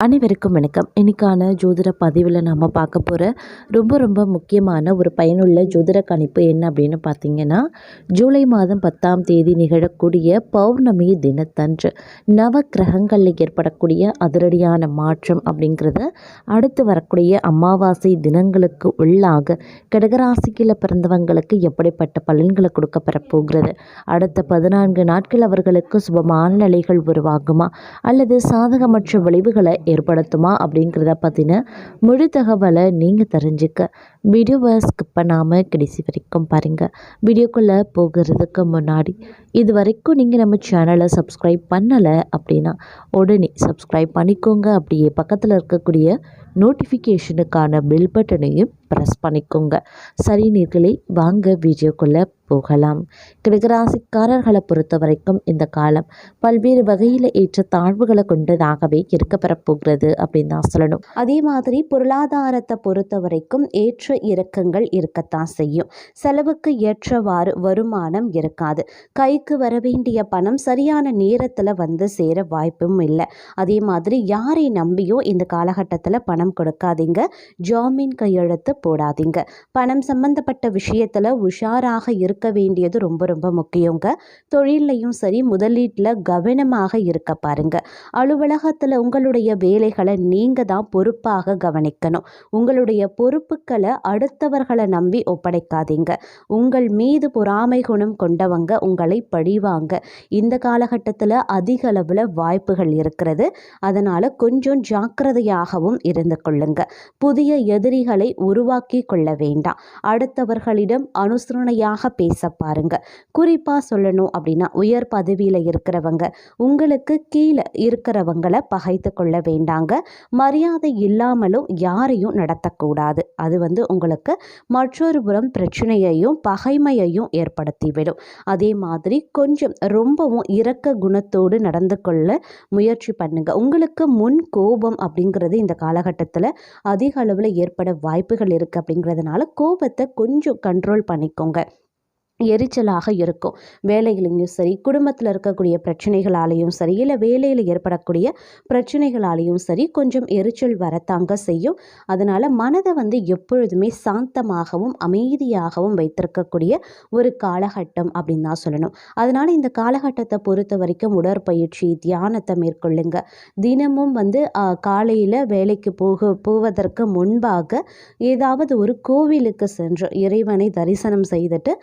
அனைவருக்கும் வணக்கம். இன்னைக்கான ஜோதிட பதிவில் நாம் பார்க்க போகிற ரொம்ப முக்கியமான ஒரு பயனுள்ள ஜோதிட கணிப்பு என்ன அப்படின்னு பார்த்தீங்கன்னா, ஜூலை மாதம் 10ஆம் தேதி நிகழக்கூடிய பௌர்ணமி தினத்தன்று நவ கிரகங்களில் ஏற்படக்கூடிய அதிரடியான மாற்றம் அப்படிங்கிறத அடுத்து வரக்கூடிய அமாவாசை தினங்களுக்கு உள்ளாக கடகராசியில் பிறந்தவங்களுக்கு எப்படிப்பட்ட பலன்களை கொடுக்கப்பெற போகிறது, அடுத்த 14 நாட்கள் அவர்களுக்கு சுபமான நிலைகள் உருவாகுமா அல்லது சாதகமற்ற விளைவுகளை ஏற்படுத்துமா அப்படிங்கிறத பற்றின முழு தகவலை நீங்கள் தெரிஞ்சுக்க வீடியோவை ஸ்கிப் பண்ணாமல் கடைசி வரைக்கும் பாருங்கள். வீடியோக்குள்ளே போகிறதுக்கு முன்னாடி இது வரைக்கும் நீங்கள் நம்ம சேனலை சப்ஸ்கிரைப் பண்ணலை அப்படின்னா உடனே சப்ஸ்கிரைப் பண்ணிக்கோங்க. அப்படியே பக்கத்தில் இருக்கக்கூடிய நோட்டிஃபிகேஷனுக்கான பெல் பட்டனையும் ப்ரெஸ் பண்ணிக்கோங்க. சரி நேர்களே, வாங்க வீடியோக்குள்ளே போகலாம். கடகராசிக்காரர்களை பொறுத்த வரைக்கும் இந்த காலம் பல்வேறு வகையில் ஏற்ற தாழ்வுகளை கொண்டதாகவே இருக்கப்பெறப் போகிறது அப்படின்னு தான் சொல்லணும். அதே மாதிரி பொருளாதாரத்தை பொறுத்த வரைக்கும் ஏற்ற இறக்கங்கள் இருக்கத்தான் செய்யும். செலவுக்கு ஏற்றவாறு வருமானம் இருக்காது. கைக்கு வர வேண்டிய பணம் சரியான நேரத்தில் வந்து சேர வாய்ப்பும் இல்லை. அதே மாதிரி யாரை நம்பியும் இந்த காலகட்டத்தில் பணம் கொடுக்காதீங்க. ஜாமீன் கையெழுத்து போடாதீங்க. பணம் சம்பந்தப்பட்ட விஷயத்தில் உஷாராக இருக்க வேண்டியது ரொம்ப முக்கியங்க. தொழிலையும் சரி முதலீட்டில் கவனமாக இருக்க பாருங்க. அலுவலகத்தில் உங்களுடைய வேலைகளை நீங்க தான் பொறுப்பாக கவனிக்கணும். உங்களுடைய பொறுப்புகளை அடுத்தவர்களை நம்பி ஒப்படைக்காதீங்க. உங்கள் மீது பொறாமை குணம் கொண்டவங்க உங்களை பழிவாங்க. இந்த காலகட்டத்தில் அதிக அளவில் வாய்ப்புகள் இருக்கிறது. அதனால் கொஞ்சம் ஜாக்கிரதையாகவும் இருந்து கொள்ளுங்க. புதிய எதிரிகளை உருவாக்கி கொள்ள வேண்டாம். அடுத்தவர்களிடம் அனுசரணையாக பேச பாருங்க. குறிப்பாக சொல்லணும் அப்படின்னா உயர் பதவியில் இருக்கிறவங்க உங்களுக்கு கீழே இருக்கிறவங்களை பகைத்து கொள்ள வேண்டாங்க. மரியாதை இல்லாமலும் யாரையும் நடத்தக்கூடாது. அது உங்களுக்கு மற்றொரு புறம் பிரச்சனையையும் பகைமையையும் ஏற்படுத்திவிடும். அதே மாதிரி கொஞ்சம் ரொம்பவும் இரக்க குணத்தோடு நடந்து கொள்ள முயற்சி பண்ணுங்க. உங்களுக்கு முன் கோபம் அப்படிங்கிறது இந்த காலகட்டத்தில் அதிக அளவில் ஏற்பட வாய்ப்புகள் இருக்குது. அப்படிங்கிறதுனால கோபத்தை கொஞ்சம் கண்ட்ரோல் பண்ணிக்கோங்க. எரிச்சலாக இருக்கும். வேலைகளையும் சரி குடும்பத்தில் இருக்கக்கூடிய பிரச்சனைகளாலேயும் சரி இல்லை வேலையில் ஏற்படக்கூடிய பிரச்சனைகளாலேயும் சரி கொஞ்சம் எரிச்சல் வரத்தாங்க செய்யும். அதனால் மனதை எப்பொழுதுமே சாந்தமாகவும் அமைதியாகவும் வைத்திருக்கக்கூடிய ஒரு காலகட்டம் அப்படின்னு தான் சொல்லணும். அதனால் இந்த காலகட்டத்தை பொறுத்த வரைக்கும் உடற்பயிற்சி தியானத்தை மேற்கொள்ளுங்க. தினமும் காலையில் வேலைக்கு போவதற்கு முன்பாக ஏதாவது ஒரு கோவிலுக்கு சென்று இறைவனை தரிசனம் செய்துட்டு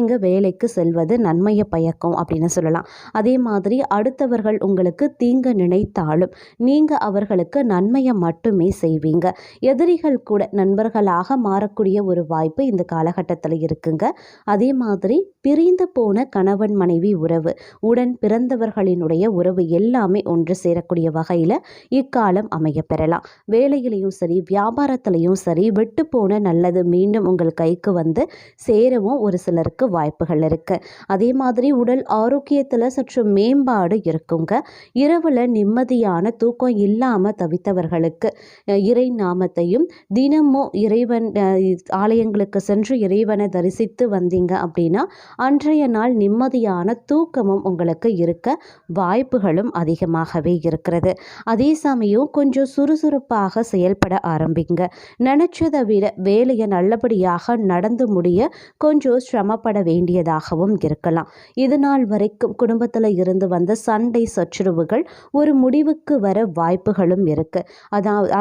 நீங்கள் வேலைக்கு செல்வது நன்மையை பயக்கும் அப்படின்னு சொல்லலாம். அதே மாதிரி அடுத்தவர்கள் உங்களுக்கு தீங்கு நினைத்தாலும் நீங்கள் அவர்களுக்கு நன்மையை மட்டுமே செய்வீங்க. எதிரிகள் கூட நண்பர்களாக மாறக்கூடிய ஒரு வாய்ப்பு இந்த காலகட்டத்தில் இருக்குங்க. அதே மாதிரி பிரிந்து போன கணவன் மனைவி உறவு, உடன் பிறந்தவர்களினுடைய உறவு எல்லாமே ஒன்று சேரக்கூடிய வகையில் இக்காலம் அமைய பெறலாம். வேலையிலையும் சரி வியாபாரத்திலையும் சரி விட்டு போன நல்லது மீண்டும் உங்கள் கைக்கு சேரவும் ஒரு சிலருக்கு வாய்ப்புகள் இருக்கு. அதே மாதிரி உடல் ஆரோக்கியத்தில் சற்று மேம்பாடு இருக்குங்க. இரவுல நிம்மதியான தூக்கம் இல்லாமல் தவித்தவர்களுக்கு இறை நாமத்தையும் தினமும் இறைவன் ஆலயங்களுக்கு சென்று இறைவனை தரிசித்து வந்தீங்க அப்படின்னா அன்றைய நாள் நிம்மதியான தூக்கமும் உங்களுக்கு இருக்க வாய்ப்புகளும் அதிகமாகவே இருக்கிறது. அதே சமயம் கொஞ்சம் சுறுசுறுப்பாக செயல்பட ஆரம்பிங்க. நினைச்சதை விட வேலையை நல்லபடியாக நடந்து முடிய கொஞ்சம் சிரமப்பட வேண்டியதாகவும் இருக்கலாம். இது நாள் வரைக்கும் குடும்பத்தில் இருந்து வந்த சண்டை சச்சரவுகள் ஒரு முடிவுக்கு வர வாய்ப்புகளும் இருக்கு.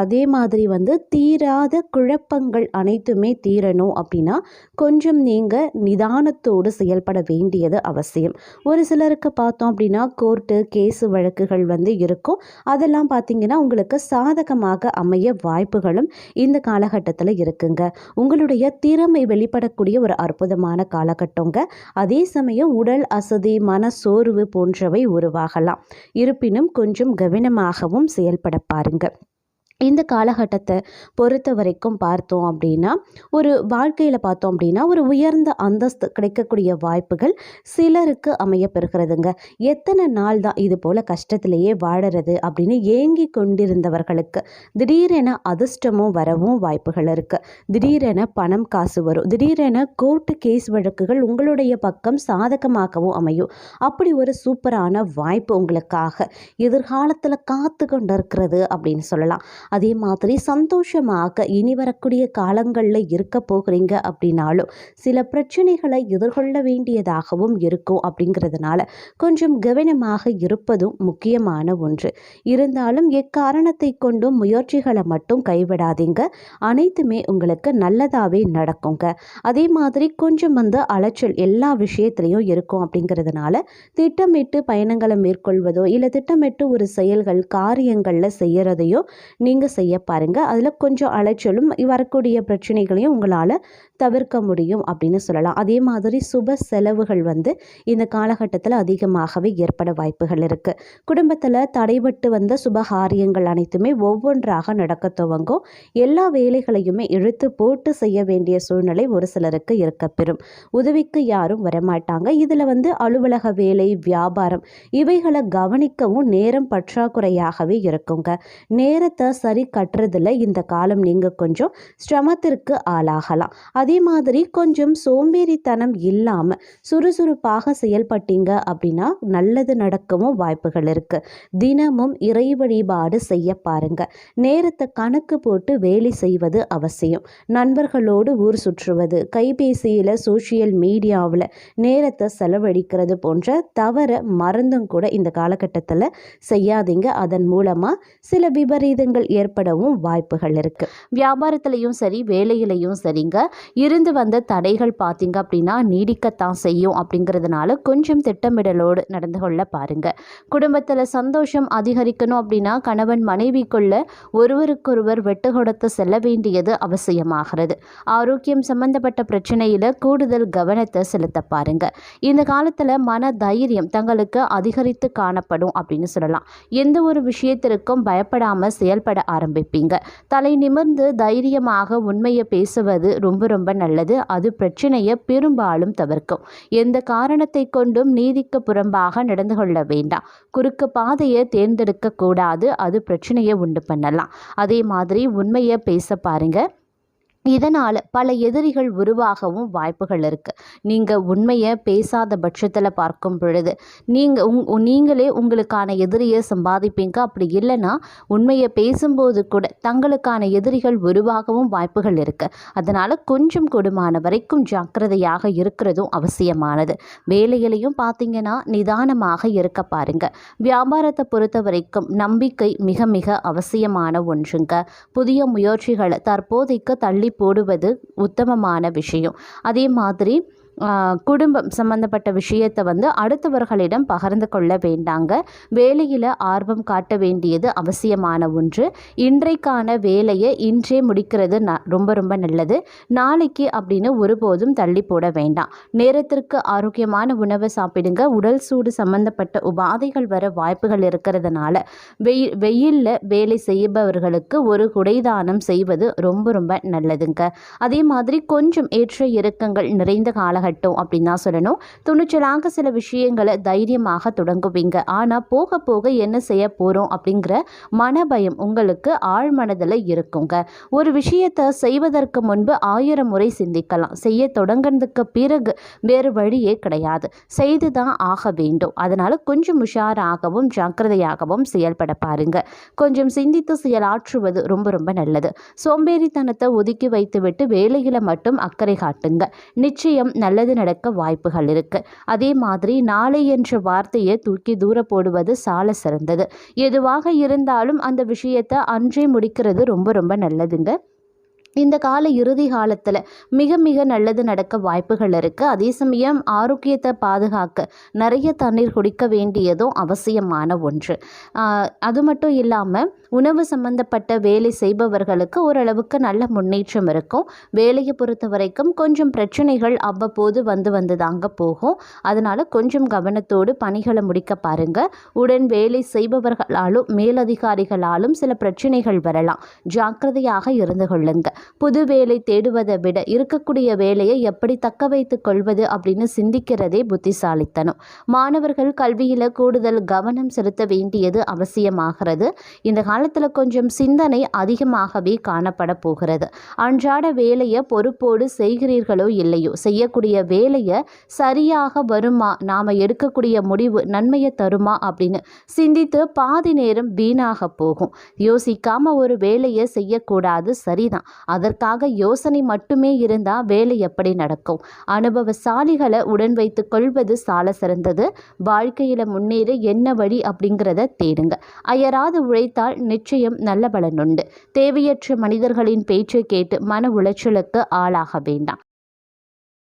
அதே மாதிரி தீராத குழப்பங்கள் அனைத்துமே தீரணும் அப்படின்னா கொஞ்சம் நீங்கள் நிதானத்தோடு செயல்பட வேண்டியது அவசியம். ஒரு சிலருக்கு பார்த்தோம் அப்படின்னா கோர்ட்டு கேஸு வழக்குகள் இருக்கும். அதெல்லாம் பார்த்தீங்கன்னா உங்களுக்கு சாதகமாக அமைய வாய்ப்புகளும் இந்த காலகட்டத்தில் இருக்குங்க. உங்களுடைய திறமை வெளிப்படக்கூடிய ஒரு அற்புதமான காலகட்டம். அதே சமயம் உடல் அசதி மன சோர்வு போன்றவை உருவாகலாம். இருப்பினும் கொஞ்சம் கவனமாகவும் செயல்பட பாருங்க. இந்த காலகட்டத்தை பொறுத்த வரைக்கும் பார்த்தோம் அப்படின்னா, ஒரு வாழ்க்கையில் பார்த்தோம் அப்படின்னா, ஒரு உயர்ந்த அந்தஸ்து கிடைக்கக்கூடிய வாய்ப்புகள் சிலருக்கு அமையப்பெறுகிறதுங்க. எத்தனை நாள் தான் இது போல் கஷ்டத்திலேயே வாழறது அப்படின்னு ஏங்கி கொண்டிருந்தவர்களுக்கு திடீரென அதிர்ஷ்டமும் வரவும் வாய்ப்புகள் இருக்குது. திடீரென பணம் காசு வரும். திடீரென கோர்ட்டு கேஸ் வழக்குகள் உங்களுடைய பக்கம் சாதகமாகவும் அமையும். அப்படி ஒரு சூப்பரான வாய்ப்பு உங்களுக்காக எதிர்காலத்தில் காத்து கொண்டு இருக்கிறது அப்படின்னு சொல்லலாம். அதே மாதிரி சந்தோஷமாக இனி வரக்கூடிய காலங்களில் இருக்க போகிறீங்க அப்படின்னாலும் சில பிரச்சனைகளை எதிர்கொள்ள வேண்டியதாகவும் இருக்கும். அப்படிங்கிறதுனால கொஞ்சம் கவனமாக இருப்பதும் முக்கியமான ஒன்று. இருந்தாலும் எக்காரணத்தை கொண்டும் முயற்சிகளை மட்டும் கைவிடாதீங்க. அனைத்துமே உங்களுக்கு நல்லதாகவே நடக்குங்க. அதே மாதிரி கொஞ்சம் அலைச்சல் எல்லா விஷயத்துலையும் இருக்கும். அப்படிங்கிறதுனால திட்டமிட்டு பயணங்களை மேற்கொள்வதோ இல்லை திட்டமிட்டு ஒரு செயல்கள் காரியங்களில் செய்யறதையோ நீங்கள் செய்ய பாருங்கள். அதில் கொஞ்சம் அலைச்சலும் வரக்கூடிய பிரச்சனைகளையும் உங்களால் தவிர்க்க முடியும் அப்படின்னு சொல்லலாம். அதே மாதிரி சுப செலவுகள் இந்த காலகட்டத்தில் அதிகமாகவே ஏற்பட வாய்ப்புகள் இருக்குது. குடும்பத்தில் தடைபட்டு வந்த சுபகாரியங்கள் அனைத்துமே ஒவ்வொன்றாக நடக்க துவங்கும். எல்லா வேலைகளையுமே இழுத்து போட்டு செய்ய வேண்டிய சூழ்நிலை ஒரு சிலருக்கு இருக்கப்பெறும். உதவிக்கு யாரும் வரமாட்டாங்க. இதில் அலுவலக வேலை, வியாபாரம் இவைகளை கவனிக்கவும் நேரம் பற்றாக்குறையாகவே இருக்குங்க. நேரத்தை சரி கட்டுறதுல இந்த காலம் நீங்கள் கொஞ்சம் சிரமத்திற்கு ஆளாகலாம். அதே மாதிரி கொஞ்சம் சோம்பேறித்தனம் இல்லாமல் சுறுசுறுப்பாக செயல்பட்டீங்க அப்படின்னா நல்லது நடக்கவும் வாய்ப்புகள் இருக்குது. தினமும் இறை வழிபாடு செய்ய பாருங்க. நேரத்தை கணக்கு போட்டு வேலை செய்வது அவசியம். நண்பர்களோடு ஊர் சுற்றுவது, கைபேசியில் சோஷியல் மீடியாவில் நேரத்தை செலவழிக்கிறது போன்ற தவற மறந்தும் கூட இந்த காலகட்டத்தில் செய்யாதீங்க. அதன் மூலமாக சில விபரீதங்கள் ஏற்படவும் வாய்ப்புகள் இருக்குது. வியாபாரத்திலையும் சரி வேலையிலையும் சரிங்க இருந்து வந்த தடைகள் பார்த்தீங்க அப்படின்னா நீடிக்கத்தான் செய்யும். அப்படிங்கிறதுனால கொஞ்சம் திட்டமிடலோடு நடந்து கொள்ள பாருங்க. குடும்பத்தில் சந்தோஷம் அதிகரிக்கணும் அப்படின்னா கணவன் மனைவிக்குள்ள ஒருவருக்கொருவர் வெட்டு கொடுத்து செல்ல வேண்டியது அவசியமாகிறது. ஆரோக்கியம் சம்பந்தப்பட்ட பிரச்சனையில் கூடுதல் கவனத்தை செலுத்த பாருங்க. இந்த காலத்தில் மன தைரியம் தங்களுக்கு அதிகரித்து காணப்படும் அப்படின்னு சொல்லலாம். எந்த ஒரு விஷயத்திற்கும் பயப்படாமல் செயல்பட ஆரம்பிப்பீங்க. தலை நிமிர்ந்து தைரியமாக உண்மையை பேசுவது ரொம்ப ரொம்ப நல்லது. அது பிரச்சனையை பெரும்பாலும் தவிர்க்கும். எந்த காரணத்தை கொண்டும் நீதிக்கு புறம்பாக நடந்து கொள்ள வேண்டாம். குறுக்கு பாதையை தேர்ந்தெடுக்க கூடாது. அது பிரச்சனையை உண்டு பண்ணலாம். அதே மாதிரி உண்மையை பேச பாருங்க. இதனால் பல எதிரிகள் உருவாகவும் வாய்ப்புகள் இருக்குது. நீங்கள் உண்மையை பேசாத பட்சத்தில் பார்க்கும் பொழுது நீங்களே உங்களுக்கான எதிரியை சம்பாதிப்பீங்க. அப்படி இல்லைன்னா உண்மையை பேசும்போது கூட தங்களுக்கான எதிரிகள் உருவாகவும் வாய்ப்புகள் இருக்குது. அதனால் கொஞ்சம் கூடுமான வரைக்கும் ஜாக்கிரதையாக இருக்கிறதும் அவசியமானது. வேலையிலையும் பார்த்தீங்கன்னா நிதானமாக இருக்க பாருங்க. வியாபாரத்தை பொறுத்த வரைக்கும் நம்பிக்கை மிக மிக அவசியமான ஒன்றுங்க. புதிய முயற்சிகளை தற்போதைக்கு தள்ளி போடுவது உத்தமமான விஷயம். அதே மாதிரி குடும்பம் சம்பந்தப்பட்ட விஷயத்தை அடுத்தவர்களிடம் பகிர்ந்து கொள்ள வேண்டாங்க. வேலையில் ஆர்வம் காட்ட வேண்டியது அவசியமான ஒன்று. இன்றைக்கான வேலையை இன்றே முடிக்கிறது ரொம்ப ரொம்ப நல்லது. நாளைக்கு அப்படின்னு ஒருபோதும் தள்ளி போட வேண்டாம். நேரத்திற்கு ஆரோக்கியமான உணவை சாப்பிடுங்க. உடல் சூடு சம்பந்தப்பட்ட உபாதைகள் வர வாய்ப்புகள் இருக்கிறதுனால வெயிலில் வேலை செய்பவர்களுக்கு ஒரு குடைதானம் செய்வது ரொம்ப ரொம்ப நல்லதுங்க. அதே மாதிரி கொஞ்சம் ஏற்ற இறக்கங்கள் நிறைந்த காலகட்டம் அப்படின்னு தான் சொல்லணும். துணிச்சலாக சில விஷயங்களை தைரியமாக தொடங்குவீங்க. ஆனால் போக போக என்ன செய்ய போகிறோம் அப்படிங்கிற மனபயம் உங்களுக்கு ஆழ்மனதில் இருக்குங்க. ஒரு விஷயத்தை செய்வதற்கு முன்பு 1000 முறை சிந்திக்கலாம். செய்ய தொடங்கினதுக்கு பிறகு வேறு வழியே கிடையாது. செய்து தான் ஆக வேண்டும். அதனால் கொஞ்சம் உஷாராகவும் ஜாக்கிரதையாகவும் செயல்பட பாருங்க. கொஞ்சம் சிந்தித்து செயலாற்றுவது ரொம்ப ரொம்ப நல்லது. சோம்பேறித்தனத்தை ஒதுக்கி வைத்துவிட்டு வேலையில் மட்டும் அக்கறை காட்டுங்க. நிச்சயம் நல்லது நடக்க வாய்ப்புகள் இருக்கு. அதே மாதிரி நாளை என்ற வார்த்தையை தூக்கி தூர போடுவது சால சிறந்தது. எதுவாக இருந்தாலும் அந்த விஷயத்தை அன்றே முடிக்கிறது ரொம்ப ரொம்ப நல்லதுங்க. இந்த இறுதி காலத்தில் மிக மிக நல்லது நடக்க வாய்ப்புகள் இருக்குது. அதே சமயம் ஆரோக்கியத்தை பாதுகாக்க நிறைய தண்ணீர் குடிக்க வேண்டியதும் அவசியமான ஒன்று. அது மட்டும் இல்லாமல் உணவு சம்பந்தப்பட்ட வேலை செய்பவர்களுக்கு ஓரளவுக்கு நல்ல முன்னேற்றம் இருக்கும். வேலையை பொறுத்த வரைக்கும் கொஞ்சம் பிரச்சனைகள் அவ்வப்போது வந்து தாங்க போகும். அதனால் கொஞ்சம் கவனத்தோடு பணிகளை முடிக்க பாருங்கள். உடன் வேலை செய்பவர்களாலும் மேலதிகாரிகளாலும் சில பிரச்சனைகள் வரலாம். ஜாக்கிரதையாக இருந்து கொள்ளுங்க. புது வேலை தேடுவதை விட இருக்கக்கூடிய வேலையை எப்படி தக்க வைத்து கொள்வது அப்படின்னு சிந்திக்கிறதே புத்திசாலித்தனம். மாணவர்கள் கல்வியில் கூடுதல் கவனம் செலுத்த வேண்டியது அவசியமாகிறது. இந்த காலத்தில் கொஞ்சம் சிந்தனை அதிகமாகவே காணப்பட போகிறது. அன்றாட வேலையை பொறுப்போடு செய்கிறீர்களோ இல்லையோ, செய்யக்கூடிய வேலையை சரியாக வருமா, நாம் எடுக்கக்கூடிய முடிவு நன்மையை தருமா அப்படின்னு சிந்தித்து பாதி நேரம் வீணாக போகும். யோசிக்காம ஒரு வேலையை செய்யக்கூடாது, சரிதான். அதற்காக யோசனை மட்டுமே இருந்தால் வேலை எப்படி நடக்கும்? அனுபவசாலிகளை உடன் வைத்து கொள்வது சால சிறந்தது. வாழ்க்கையில் முன்னேற என்ன வழி அப்படிங்கிறத தேடுங்க. அயராது உழைத்தால் நிச்சயம் நல்ல பலன் உண்டு. தேவையற்ற மனிதர்களின் பேச்சை கேட்டு மன உளைச்சலுக்கு ஆளாக வேண்டாம்.